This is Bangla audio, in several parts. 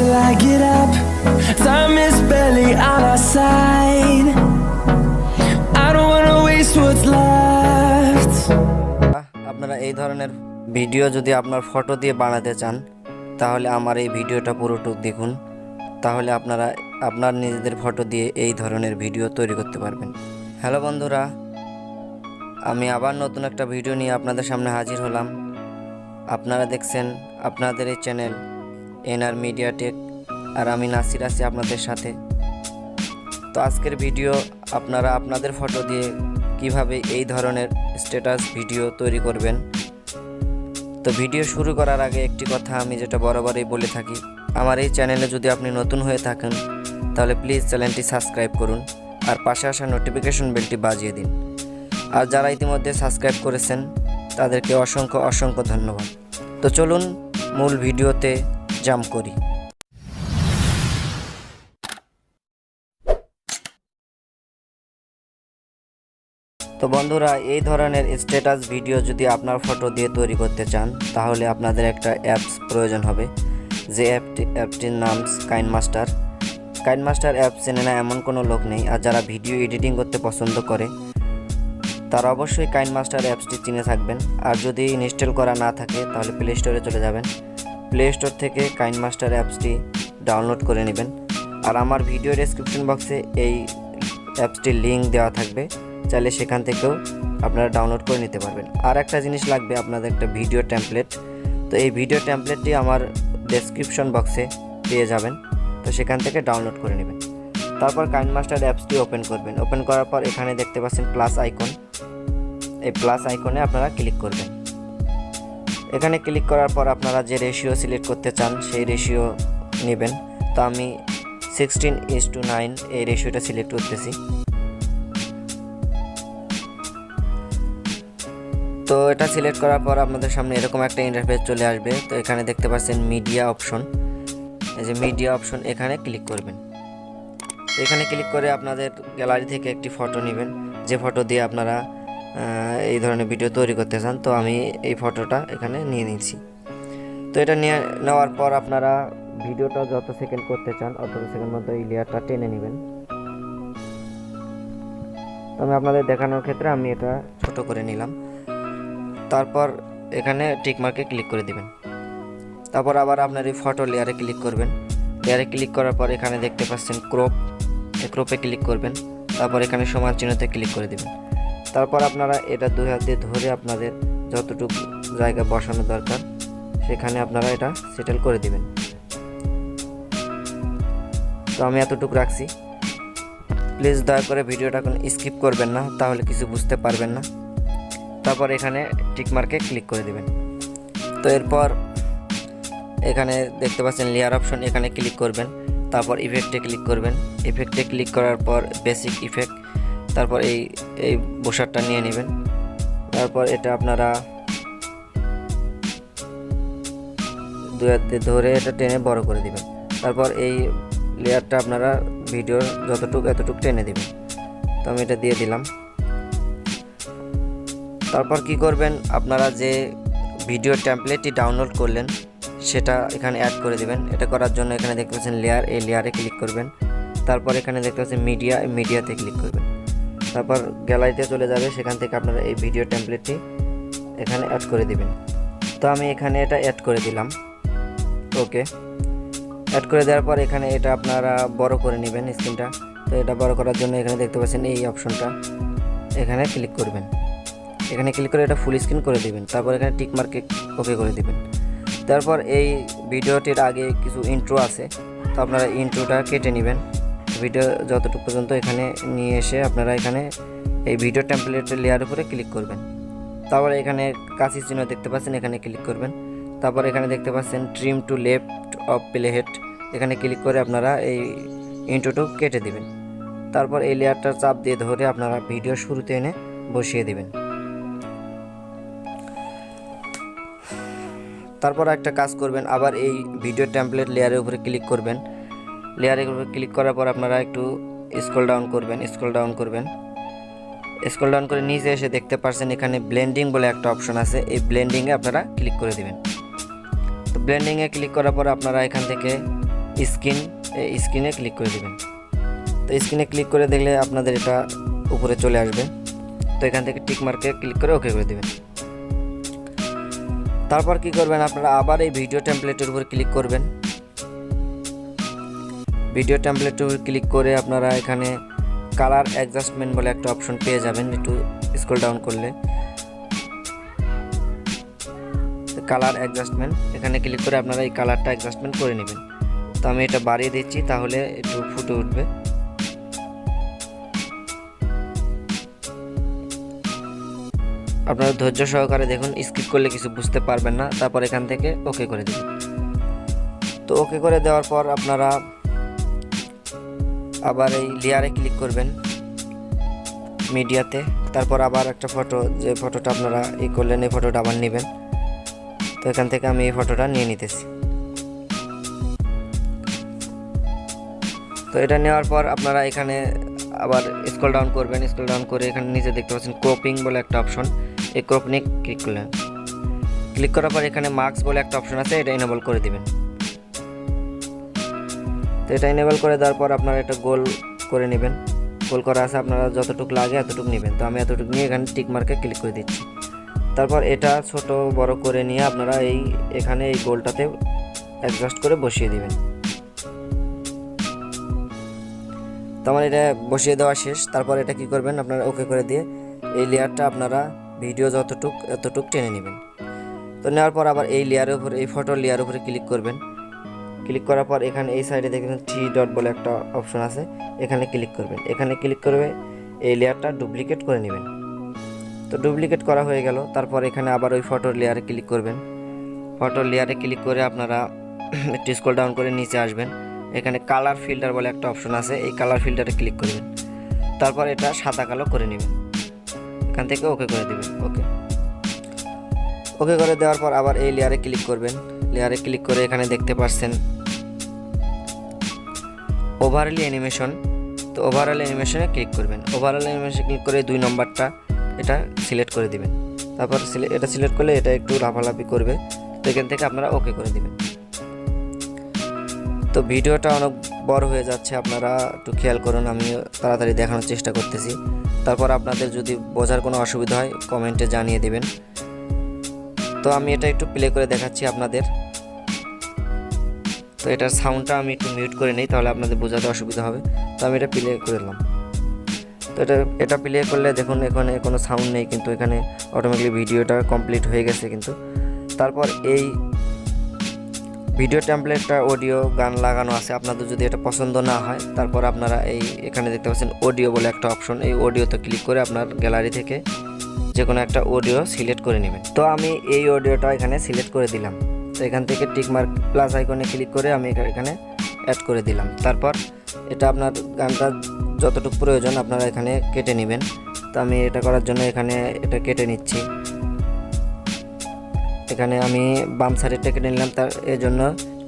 till I get up. Time is barely on our side. I don't wanna waste what's left. আপনারা এই ধরনের ভিডিও যদি আপনার ফটো দিয়ে বানাতে চান তাহলে আমার এই ভিডিওটা পুরোটুক দেখুন, তাহলে আপনারা আপনার নিজেদের ফটো দিয়ে এই ধরনের ভিডিও তৈরি করতে পারবেন। হ্যালো বন্ধুরা, আমি আবার নতুন একটা ভিডিও নিয়ে আপনাদের সামনে হাজির হলাম। আপনারা দেখছেন আপনাদের এই চ্যানেল এনআর মিডিয়া টেক, আর আমি নাসির আছি আপনাদের সাথে। তো আজকের ভিডিও আপনারা আপনাদের ফটো দিয়ে কিভাবে এই ধরনের স্ট্যাটাস ভিডিও তৈরি করবেন। তো ভিডিও শুরু করার আগে একটি কথা আমি যেটা বরাবরই বলে থাকি, আমার এই চ্যানেলে যদি আপনি নতুন হয়ে থাকেন তাহলে প্লিজ চ্যানেলটি সাবস্ক্রাইব করুন আর পাশে আসা নোটিফিকেশন বেলটি বাজিয়ে দিন। আর যারা ইতিমধ্যে সাবস্ক্রাইব করেছেন তাদেরকে অসংখ্য ধন্যবাদ। তো চলুন মূল ভিডিওতে জাম্প করি। তো বন্ধুরা, এই ধরনের স্ট্যাটাস ভিডিও যদি আপনার ফটো দিয়ে তৈরি করতে চান তাহলে আপনাদের একটা অ্যাপস প্রয়োজন হবে, যে অ্যাপটির নাম কিনমাস্টার। কিনমাস্টার অ্যাপ চেনে না এমন কোনো লোক নেই, আর যারা ভিডিও এডিটিং করতে পছন্দ করে তারা অবশ্যই কিনমাস্টার অ্যাপসটি চিনে থাকবেন। আর যদি ইনস্টল করা না থাকে তাহলে প্লে স্টোরে চলে যাবেন, প্লে স্টোর থেকে কিনমাস্টার অ্যাপসটি ডাউনলোড করে নেবেন। আর আমার ভিডিও ডেসক্রিপশন বক্সে এই অ্যাপসটির লিঙ্ক দেওয়া থাকবে, চাইলে সেখান থেকেও আপনারা ডাউনলোড করে নিতে পারবেন। আর একটা জিনিস লাগবে আপনাদের, একটা ভিডিও টেমপ্লেট। তো এই ভিডিও টেমপ্লেটটি আমার ডেসক্রিপশন বক্সে পেয়ে যাবেন, তো সেখান থেকে ডাউনলোড করে নেবেন। তারপর কিনমাস্টার অ্যাপসটি ওপেন করবেন। ওপেন করার পর এখানে দেখতে পাচ্ছেন প্লাস আইকন, এই প্লাস আইকনে আপনারা ক্লিক করবেন। এখানে ক্লিক করার পর আপনারা যে রেশিও সিলেক্ট করতে চান সেই রেশিও নেবেন। তো আমি 16:9 এই রেশিওটা সিলেক্ট করতেছি। তো এটা সিলেক্ট করার পর আপনাদের সামনে এরকম একটা ইন্টারফেস চলে আসবে। তো এখানে দেখতে পাচ্ছেন মিডিয়া অপশন, এই যে মিডিয়া অপশন, এখানে ক্লিক করবেন। এখানে ক্লিক করে আপনাদের গ্যালারি থেকে একটি ফটো নেবেন, যে ফটো দিয়ে আপনারা এই ধরনের ভিডিও তৈরি করতে চান। তো আমি এই ফটোটা এখানে নিয়ে নিচ্ছি। তো এটা নেওয়ার পর আপনারা ভিডিওটা যত সেকেন্ড করতে চান অত সেকেন্ড মতো এই লেয়ারটা টেনে নেবেন। তো আমি আপনাদের দেখানোর ক্ষেত্রে আমি এটা ছোট করে নিলাম। তারপর এখানে টিক মার্কে ক্লিক করে দিবেন। তারপর আবার আপনার এই ফটো লেয়ারে ক্লিক করবেন। লেয়ারে ক্লিক করার পর এখানে দেখতে পাচ্ছেন ক্রপ, এই ক্রপে ক্লিক করবেন। তারপর এখানে সমান চিহ্নতে ক্লিক করে দিবেন। তারপর আপনারা এটা দুই হাত দিয়ে ধরে আপনাদের যতটুকু জায়গা বসানো দরকার সেখানে আপনারা এটা সেটেল করে দিবেন। তো আমি এতটুকু রাখছি। প্লিজ দয়া করে ভিডিওটা কোনো স্কিপ করবেন না, তাহলে কিছু বুঝতে পারবেন না। তারপর এখানে টিক মার্কে ক্লিক করে দিবেন। তো এরপর এখানে দেখতে পাচ্ছেন লেয়ার অপশন, এখানে ক্লিক করবেন। তারপর ইফেক্টে ক্লিক করবেন। ইফেক্টে ক্লিক করার পর বেসিক ইফেক্ট, তারপর এই বোসারটা নিয়ে নেবেন। তারপর এটা আপনারা দুই হাত দিয়ে ধরে এটা টেনে বড় করে দিবেন। তারপর এই লেয়ারটা আপনারা ভিডিওর এতটুকু টেনে দিবেন। তো আমি এটা দিয়ে দিলাম। তারপর কি করবেন, আপনারা যে ভিডিও টেমপ্লেটটি ডাউনলোড করলেন সেটা এখানে অ্যাড করে দিবেন। এটা করার জন্য এখানে দেখতে পাচ্ছেন লেয়ার, এই লেয়ারে ক্লিক করবেন। তারপর এখানে দেখতে পাচ্ছেন মিডিয়াতে ক্লিক করবেন। তারপর গ্যালারিতে চলে যাবে, সেখান থেকে আপনারা এই ভিডিও টেমপ্লেটটি এখানে অ্যাড করে দিবেন। তো আমি এখানে এটা অ্যাড করে দিলাম। ওকে, অ্যাড করে দেওয়ার পর এখানে এটা আপনারা বড় করে নেবেন স্ক্রিনটা। তো এটা বড় করার জন্য এখানে দেখতে পাচ্ছেন এই অপশনটা, এখানে ক্লিক করবেন। এখানে ক্লিক করে এটা ফুল স্ক্রিন করে দিবেন। তারপর এখানে টিক মার্কে ওকে করে দিবেন। তারপর এই ভিডিওটির আগে কিছু ইন্ট্রো আছে, তো আপনারা ইন্ট্রোটা কেটে নেবেন। ভিডিও যতটুকু পর্যন্ত এখানে নিয়ে এসে আপনারা এখানে এই ভিডিও টেমপ্লেটের লেয়ার উপরে ক্লিক করবেন। তারপর এখানে কাঁচি চিহ্ন দেখতে পাচ্ছেন, এখানে ক্লিক করবেন। তারপর এখানে দেখতে পাচ্ছেন trim to left of playhead, এখানে ক্লিক করে আপনারা এই ইন্ট্রোটু কেটে দিবেন। তারপর এই লেয়ারটা চাপ দিয়ে ধরে আপনারা ভিডিও শুরুতে এনে বসিয়ে দিবেন। তারপর একটা কাজ করবেন, আবার এই ভিডিও টেমপ্লেট লেয়ারের উপরে ক্লিক করবেন। লেয়ারের উপরে ক্লিক করার পর আপনারা একটু স্ক্রল ডাউন করবেন। স্ক্রল ডাউন করে নিচে এসে দেখতে পাচ্ছেন এখানে ব্লেন্ডিং বলে একটা অপশন আছে, এই ব্লেন্ডিংয়ে আপনারা ক্লিক করে দিবেন। তো ব্লেন্ডিংয়ে ক্লিক করার পর আপনারা এখান থেকে স্ক্রিনে ক্লিক করে দেবেন। তো স্ক্রিনে ক্লিক করে দেখলে আপনাদের এটা উপরে চলে আসবে। তো এখান থেকে টিক মার্কে ক্লিক করে ওকে করে দেবেন। তারপর কি করবেন, আপনারা আবার এই ভিডিও টেমপ্লেটের উপর ক্লিক করবেন। ভিডিও টেমপ্লেটের উপর ক্লিক করে আপনারা এখানে কালার অ্যাডজাস্টমেন্ট বলে একটা অপশন পেয়ে যাবেন। একটু স্ক্রল ডাউন করলে কালার অ্যাডজাস্টমেন্ট, এখানে ক্লিক করে আপনারা এই কালারটা অ্যাডজাস্টমেন্ট করে নেবেন। তো আমি এটা বাড়িয়ে দিচ্ছি, তাহলে একটু ফুটে উঠবে। আপনারা ধৈর্য সহকারে দেখুন, স্কিপ করলে কিছু বুঝতে পারবেন না। তারপর এখান থেকে ওকে করে দেবেন। তো ওকে করে দেওয়ার পর আপনারা আবার এই লেয়ারে ক্লিক করবেন, মিডিয়াতে। তারপর আবার একটা ফটো, যে ফটোটা আপনারা করলেন এই ফটোটা আবার নেবেন। তো এখান থেকে আমি এই ফটোটা নিয়ে নিতেছি। তো এটা নেওয়ার পর আপনারা এখানে আবার স্ক্রল ডাউন করবেন। স্ক্রল ডাউন করে এখানে নিচে দেখতে পাচ্ছেন ক্রপিং বলে একটা অপশন, এই ক্রপিংয়ে ক্লিক করলেন। ক্লিক করার পর এখানে মার্কস বলে একটা অপশন আছে, এটা এনেবল করে দিবেন। তো এটা এনেবল করে দেওয়ার পর আপনারা এটা গোল করে নেবেন। গোল করা আছে, আপনারা যতটুকু লাগে এতটুকু নেবেন। তো আমি এতটুকু নিয়ে এখানে টিক মার্কে ক্লিক করে দিচ্ছি। তারপর এটা ছোট বড় করে নিয়ে আপনারা এখানে এই গোলটাতে অ্যাডজাস্ট করে বসিয়ে দিবেন। তো আমার এটা বসিয়ে দেওয়া শেষ। তারপর এটা কি করবেন, আপনারা ওকে করে দিয়ে এই লেয়ারটা আপনারা ভিডিও এতটুক টেনে নেবেন। তো নেওয়ার পর আবার এই লেয়ারের উপরে, এই ফটোর লেয়ারের উপরে ক্লিক করবেন। ক্লিক করার পর এখানে এই সাইডে দেখবেন 3 ডট বলে একটা অপশন আছে, এখানে ক্লিক করবেন। এখানে ক্লিক করবে এই লেয়ারটা ডুপ্লিকেট করে নেবেন। তো ডুপ্লিকেট করা হয়ে গেল। তারপর এখানে আবার ওই ফটোর লেয়ারে ক্লিক করবেন। ফটোর লেয়ারে ক্লিক করে আপনারা একটু স্ক্রল ডাউন করে নিচে আসবেন। এখানে কালার ফিল্টার বলে একটা অপশন আছে, এই কালার ফিল্টারে ক্লিক করবেন। তারপর এটা সাদা কালো করে নেবেন। এখান থেকে ওকে করে দেবেন। ওকে করে দেওয়ার পর আবার এই লেয়ারে ক্লিক করবেন। লেয়ারে ক্লিক করে এখানে দেখতে পাচ্ছেন ওভারঅল অ্যানিমেশন। তো ওভারঅল অ্যানিমেশনে ক্লিক করবেন। ওভারঅল অ্যানিমেশনে ক্লিক করে 2 নম্বরটা এটা সিলেক্ট করে দিবেন। তারপর এটা সিলেক্ট করলে এটা একটু লাফালাফি করবে। তো এখান থেকে আপনারা ওকে করে দিবেন। তো ভিডিওটা অনেক বড় হয়ে যাচ্ছে, আপনারা একটু খেয়াল করুন, আমি তাড়াতাড়ি দেখানোর চেষ্টা করতেছি। তারপর আপনাদের যদি বোঝার কোনো অসুবিধা হয় কমেন্টে জানিয়ে দেবেন। তো আমি এটা একটু প্লে করে দেখাচ্ছি আপনাদের। তো এটার সাউন্ডটা আমি একটু মিউট করে নিই, তাহলে আপনাদের বোঝাতে অসুবিধা হবে। তো আমি এটা প্লে করে দিলাম। তো এটা প্লে করলে দেখুন এখানে কোনো সাউন্ড নেই, কিন্তু এখানে অটোমেটিকলি ভিডিওটা কমপ্লিট হয়ে গেছে। কিন্তু তারপর এই ভিডিও টেমপ্লেটটা অডিও গান লাগানো আছে, আপনাদের যদি এটা পছন্দ না হয় তারপর আপনারা এখানে দেখতে পাচ্ছেন অডিও বলে একটা অপশন, এই অডিওতে ক্লিক করে আপনার গ্যালারি থেকে যে কোনো একটা অডিও সিলেক্ট করে নেবেন। তো আমি এই অডিওটা এখানে সিলেক্ট করে দিলাম। তো এখান থেকে টিক মার্ক প্লাস আইকনে ক্লিক করে আমি এখানে অ্যাড করে দিলাম। তারপর এটা আপনার গানটা যতটুকু প্রয়োজন আপনারা এখানে কেটে নেবেন। তো আমি এটা করার জন্য এখানে এটা কেটে নিচ্ছি। এখানে আমি বাম সাইডেরটা কেটে নিলাম, তার এর জন্য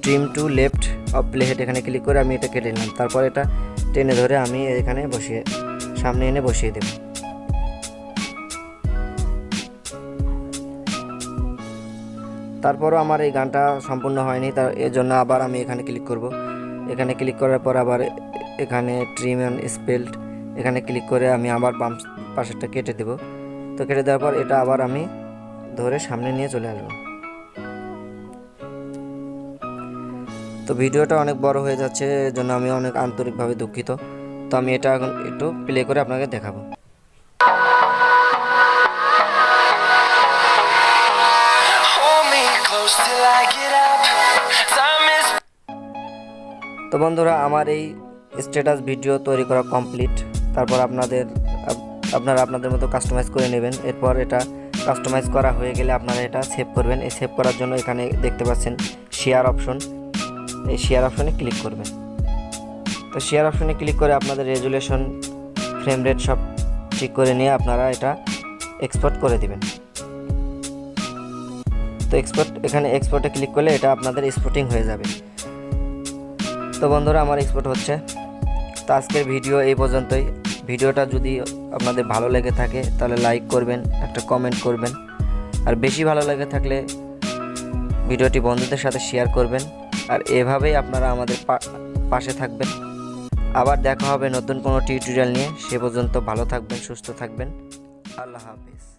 ট্রিম টু লেফট অফ প্লেহেড এখানে ক্লিক করে আমি এটা কেটে নিলাম। তারপর এটা টেনে ধরে আমি এখানে সামনে এনে বসিয়ে দেব। তারপরও আমার এই গানটা সম্পূর্ণ হয়নি, এর জন্য আবার আমি এখানে ক্লিক করব। এখানে ক্লিক করার পর আবার এখানে ট্রিম অ্যান্ড স্পেল্ড এখানে ক্লিক করে আমি আবার বাম পাশেরটা কেটে দেব। তো কেটে দেওয়ার পর এটা আবার আমি ধরে সামনে নিয়ে চলে আসব। তো ভিডিওটা অনেক বড় হয়ে যাচ্ছে, এর জন্য আমি অনেক আন্তরিকভাবে দুঃখিত। তো আমি এটা এখন একটু প্লে করে আপনাকে দেখাবো। তো বন্ধুরা, আমার এই স্ট্যাটাস ভিডিও তৈরি করা কমপ্লিট। তারপর আপনারা আপনাদের মতো কাস্টমাইজ করে নেবেন। এরপর এটা কাস্টমাইজ করা হয়ে গেলে আপনারা এটা সেভ করবেন। এই সেভ করার জন্য এখানে দেখতে পাচ্ছেন শেয়ার অপশন, এই শেয়ার অপশনে ক্লিক করবেন। তো শেয়ার অপশনে ক্লিক করে আপনাদের রেজুলেশন, ফ্রেম রেট সব ঠিক করে নিয়ে আপনারা এটা এক্সপোর্ট করে দিবেন। তো এখানে এক্সপোর্টে ক্লিক করলে এটা আপনাদের এক্সপোর্টিং হয়ে যাবে। তো বন্ধুরা, আমার এক্সপোর্ট হচ্ছে। তো আজকের ভিডিও এই পর্যন্তই। ভিডিওটা যদি আপনাদের ভালো লেগে থাকে তাহলে লাইক করবেন, একটা কমেন্ট করবেন, আর বেশি ভালো লেগে থাকলে ভিডিওটি বন্ধুদের সাথে শেয়ার করবেন। আর এভাবেই আপনারা আমাদের পাশে থাকবেন। আবার দেখা হবে নতুন কোনো টিউটোরিয়াল নিয়ে। সে পর্যন্ত ভালো থাকবেন, সুস্থ থাকবেন। আল্লাহ হাফেজ।